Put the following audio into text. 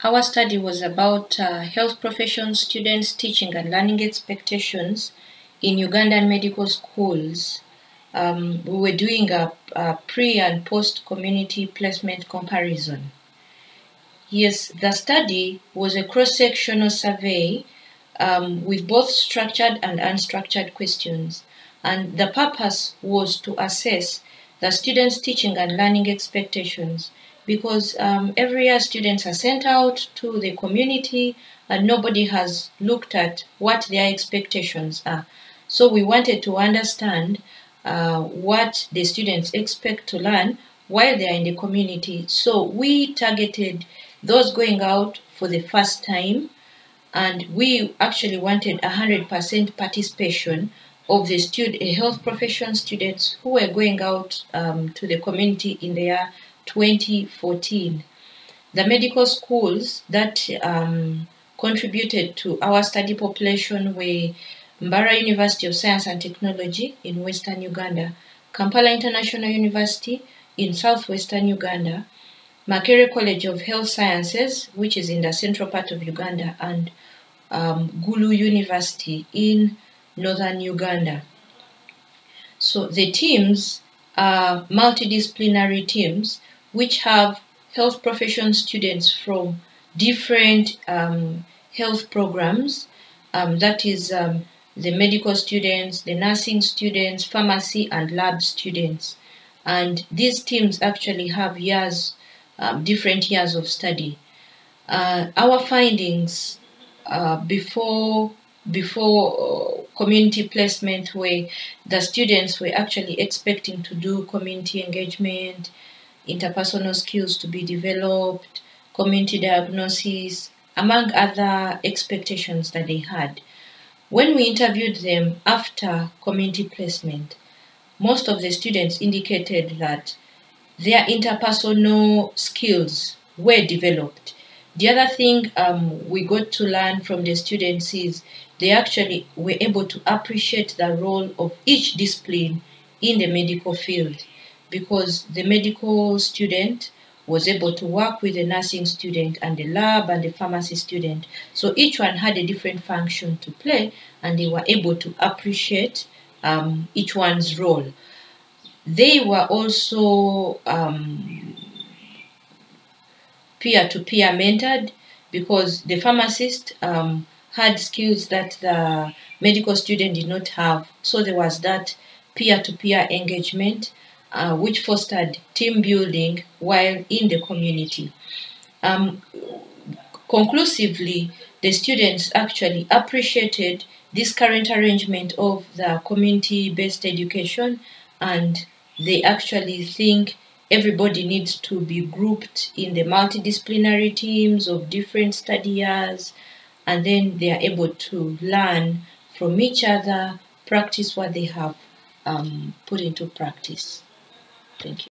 Our study was about health profession students' teaching and learning expectations in Ugandan medical schools. We were doing a pre and post community placement comparison. Yes, the study was a cross-sectional survey with both structured and unstructured questions. And the purpose was to assess the students' teaching and learning expectations, because every year students are sent out to the community and nobody has looked at what their expectations are. So we wanted to understand what the students expect to learn while they are in the community. So we targeted those going out for the first time, and we actually wanted 100% participation of the health profession students who were going out to the community in the year 2014. The medical schools that contributed to our study population were Mbara University of Science and Technology in Western Uganda, Kampala International University in Southwestern Uganda, Makerere College of Health Sciences, which is in the central part of Uganda, and Gulu University in northern Uganda. So the teams are multidisciplinary teams which have health profession students from different health programs, that is the medical students, the nursing students, pharmacy and lab students. And these teams actually have different years of study. Our findings before community placement, where the students were actually expecting to do community engagement, interpersonal skills to be developed, community diagnosis, among other expectations that they had. When we interviewed them after community placement, most of the students indicated that their interpersonal skills were developed. The other thing we got to learn from the students is they actually were able to appreciate the role of each discipline in the medical field, because the medical student was able to work with the nursing student and the lab and the pharmacy student. So each one had a different function to play, and they were able to appreciate each one's role. They were also peer-to-peer mentored, because the pharmacist had skills that the medical student did not have. So there was that peer-to-peer engagement, which fostered team building while in the community. Conclusively, the students actually appreciated this current arrangement of the community-based education, and they actually think everybody needs to be grouped in the multidisciplinary teams of different study years, and then they are able to learn from each other, practice what they have put into practice. Thank you.